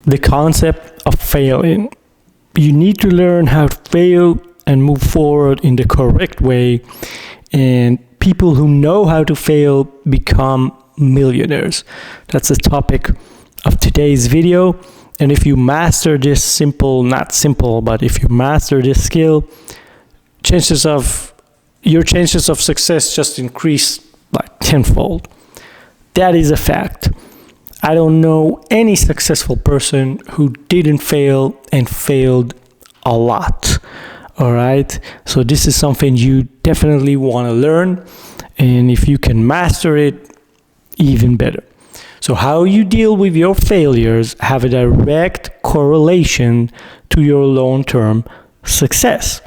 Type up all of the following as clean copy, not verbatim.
the concept of failing. You need to learn how to fail and move forward in the correct way. And people who know how to fail become millionaires. That's the topic of today's video. And if you master this but if you master this skill, your chances of success just increase like tenfold. That is a fact. I don't know any successful person who didn't fail and failed a lot. All right. So this is something you definitely want to learn. And if you can master it, even better. So how you deal with your failures have a direct correlation to your long-term success.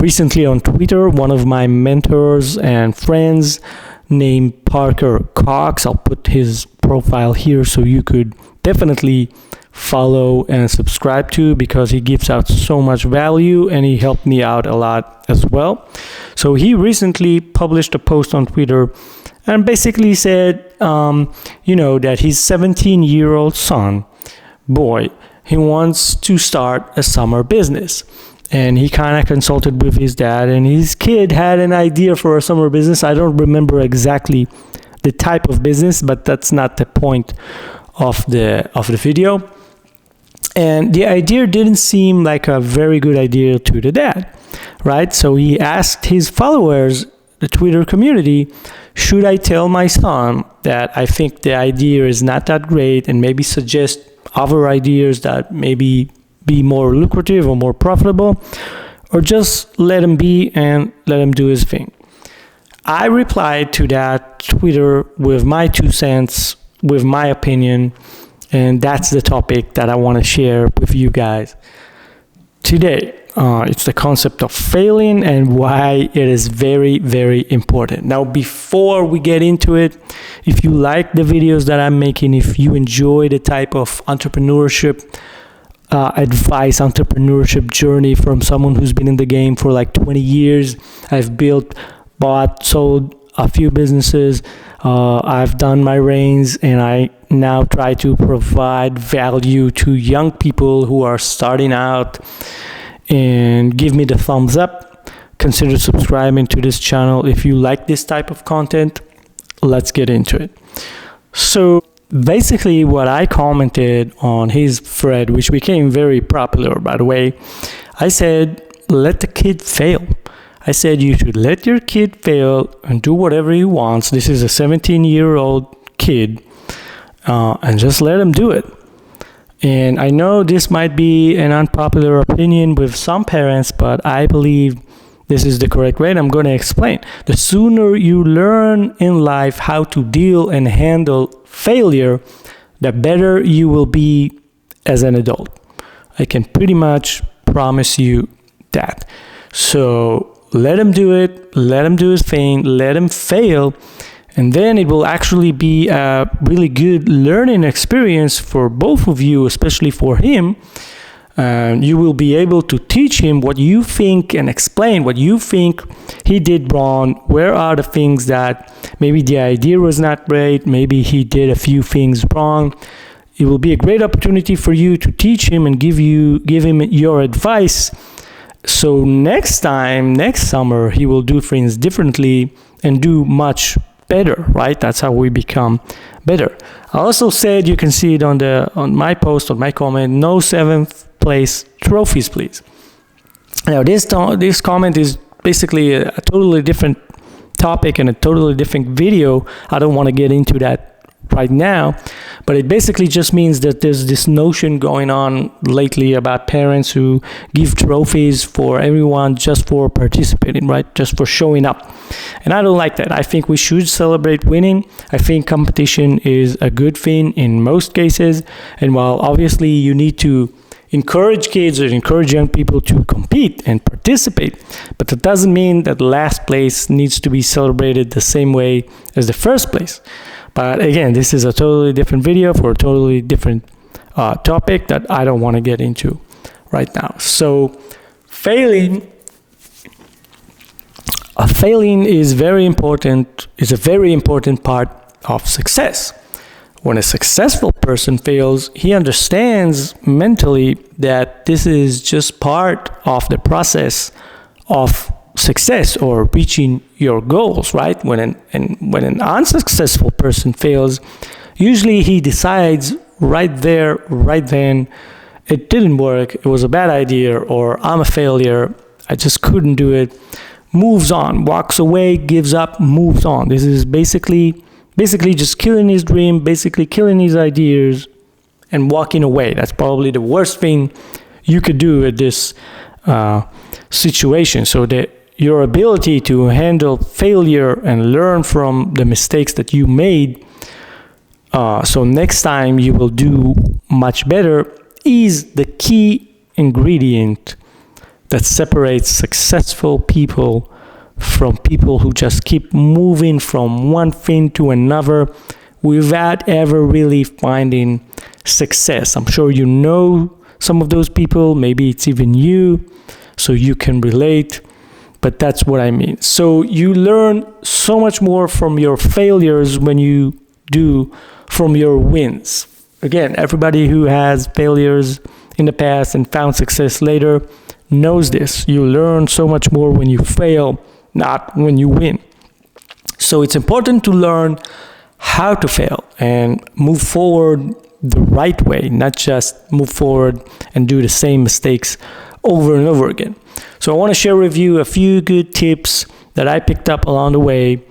Recently on Twitter, one of my mentors and friends named Parker Cox, I'll put his profile here so you could definitely follow and subscribe to, because he gives out so much value and he helped me out a lot as well. So he recently published a post on Twitter and basically said, that his 17-year-old son, he wants to start a summer business. And he kind of consulted with his dad, and his kid had an idea for a summer business. I don't remember exactly the type of business, but that's not the point of the video. And the idea didn't seem like a very good idea to the dad, right? So he asked his followers, the Twitter community, should I tell my son that I think the idea is not that great and maybe suggest other ideas that maybe be more lucrative or more profitable, or just let him be and let him do his thing? I replied to that Twitter with my 2 cents, with my opinion, and that's the topic that I want to share with you guys today. It's the concept of failing and why it is very, very important. Now, before we get into it, if you like the videos that I'm making, if you enjoy the type of entrepreneurship advice, entrepreneurship journey from someone who's been in the game for like 20 years. I've built, bought, sold a few businesses. I've done my reigns, and I now try to provide value to young people who are starting out. And give me the thumbs up. Consider subscribing to this channel if you like this type of content. Let's get into it. So basically what I commented on his thread, which became very popular, by the way, I said, let the kid fail. I said, you should let your kid fail and do whatever he wants. This is a 17-year-old kid, and just let him do it. And I know this might be an unpopular opinion with some parents, but I believe this is the correct way, and I'm going to explain. The sooner you learn in life how to deal and handle failure, the better you will be as an adult. I can pretty much promise you that. So let him do it, let him do his thing, let him fail, and then it will actually be a really good learning experience for both of you, especially for him. You will be able to teach him what you think and explain what you think he did wrong. Where are the things that maybe the idea was not great, maybe he did a few things wrong. It will be a great opportunity for you to teach him and give him your advice. So next summer, he will do things differently and do much better, right? That's how we become better. I also said, you can see it on my post, on my comment, no 7th place trophies, please. Now this comment is basically a totally different topic and a totally different video. I don't want to get into that right now, but it basically just means that there's this notion going on lately about parents who give trophies for everyone just for participating, right? Just for showing up. And I don't like that. I think we should celebrate winning. I think competition is a good thing in most cases. And while obviously you need to encourage kids or encourage young people to compete and participate, but that doesn't mean that last place needs to be celebrated the same way as the first place. But again, this is a totally different video for a totally different topic that I don't want to get into right now. So failing is very important, is a very important part of success. When a successful person fails, he understands mentally that this is just part of the process of success or reaching your goals, right? When an unsuccessful person fails, usually he decides right there, right then, it didn't work, it was a bad idea, or I'm a failure, I just couldn't do it, moves on, walks away, gives up, moves on. This is basically just killing his dream, basically killing his ideas and walking away. That's probably the worst thing you could do at this situation. So that your ability to handle failure and learn from the mistakes that you made, so next time you will do much better, is the key ingredient that separates successful people from people who just keep moving from one thing to another without ever really finding success. I'm sure you know some of those people, maybe it's even you, so you can relate, but that's what I mean. So you learn so much more from your failures when you do from your wins. Again, everybody who has failures in the past and found success later knows this. You learn so much more when you fail, not when you win. So it's important to learn how to fail and move forward the right way, not just move forward and do the same mistakes over and over again. So I want to share with you a few good tips that I picked up along the way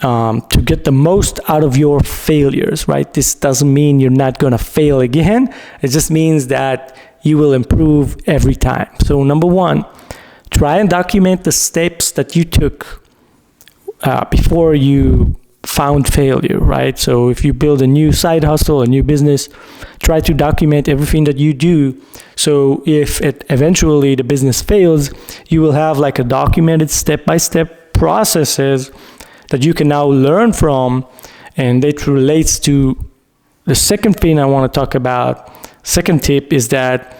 to get the most out of your failures, right? This doesn't mean you're not going to fail again. It just means that you will improve every time. So number one, try and document the steps that you took before you found failure, right? So if you build a new side hustle, a new business, try to document everything that you do. So if eventually the business fails, you will have like a documented step-by-step processes that you can now learn from, and it relates to the second thing I want to talk about. Second tip is that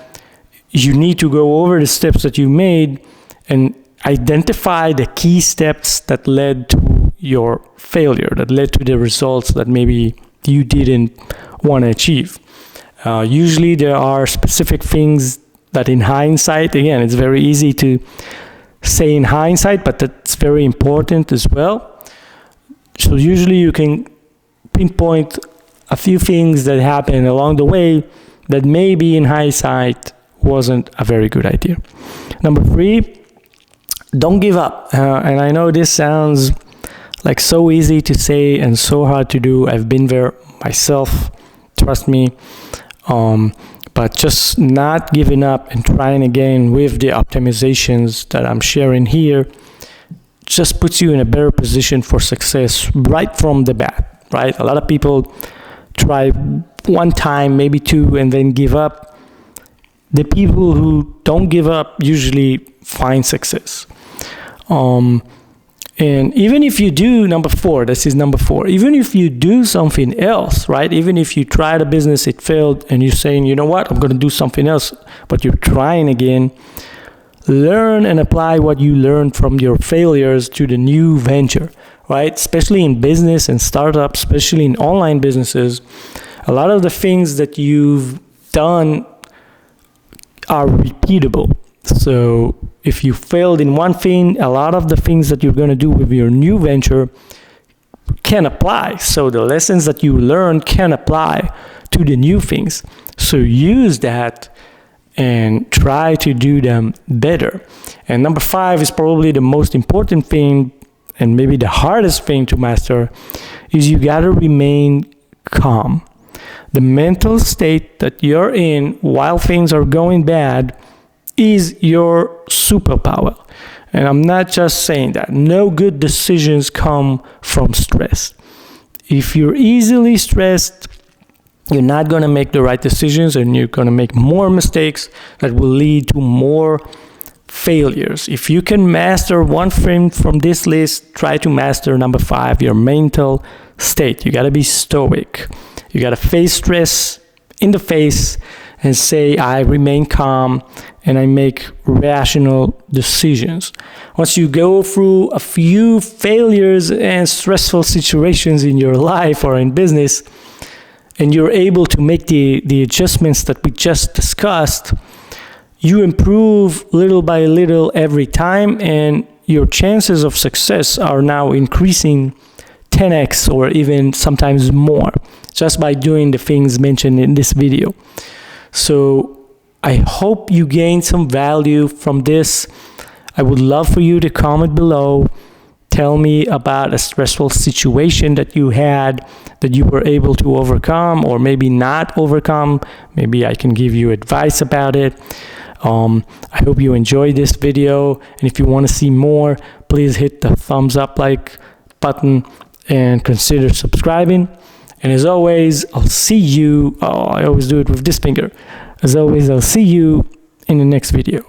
you need to go over the steps that you made and identify the key steps that led to your failure, that led to the results that maybe you didn't want to achieve. Usually there are specific things that in hindsight, again, it's very easy to say in hindsight, but that's very important as well. So usually you can pinpoint a few things that happened along the way that maybe in hindsight wasn't a very good idea. Number three, don't give up. And I know this sounds like so easy to say and so hard to do. I've been there myself, trust me. But just not giving up and trying again with the optimizations that I'm sharing here just puts you in a better position for success right from the bat, right? A lot of people try one time, maybe two, and then give up. The people who don't give up usually find success. And even if you do, number four, this is number four, even if you do something else, right? Even if you tried a business, it failed, and you're saying, you know what, I'm going to do something else, but you're trying again, learn and apply what you learned from your failures to the new venture, right? Especially in business and startups, especially in online businesses, a lot of the things that you've done are repeatable. So if you failed in one thing, a lot of the things that you're going to do with your new venture can apply. So the lessons that you learned can apply to the new things. So use that and try to do them better. And number five is probably the most important thing and maybe the hardest thing to master, is you got to remain calm. The mental state that you're in while things are going bad is your superpower. And I'm not just saying that. No good decisions come from stress. If you're easily stressed, you're not going to make the right decisions, and you're going to make more mistakes that will lead to more failures. If you can master one thing from this list, try to master number five, your mental state. You got to be stoic. You got to face stress in the face and say, I remain calm and I make rational decisions. Once you go through a few failures and stressful situations in your life or in business, and you're able to make the adjustments that we just discussed, you improve little by little every time, and your chances of success are now increasing 10x or even sometimes more just by doing the things mentioned in this video. So I hope you gained some value from this. I would love for you to comment below. Tell me about a stressful situation that you had that you were able to overcome or maybe not overcome. Maybe I can give you advice about it. I hope you enjoyed this video, and if you want to see more, please hit the thumbs up like button and consider subscribing. And as always, I'll see you. I always do it with this finger. As always, I'll see you in the next video.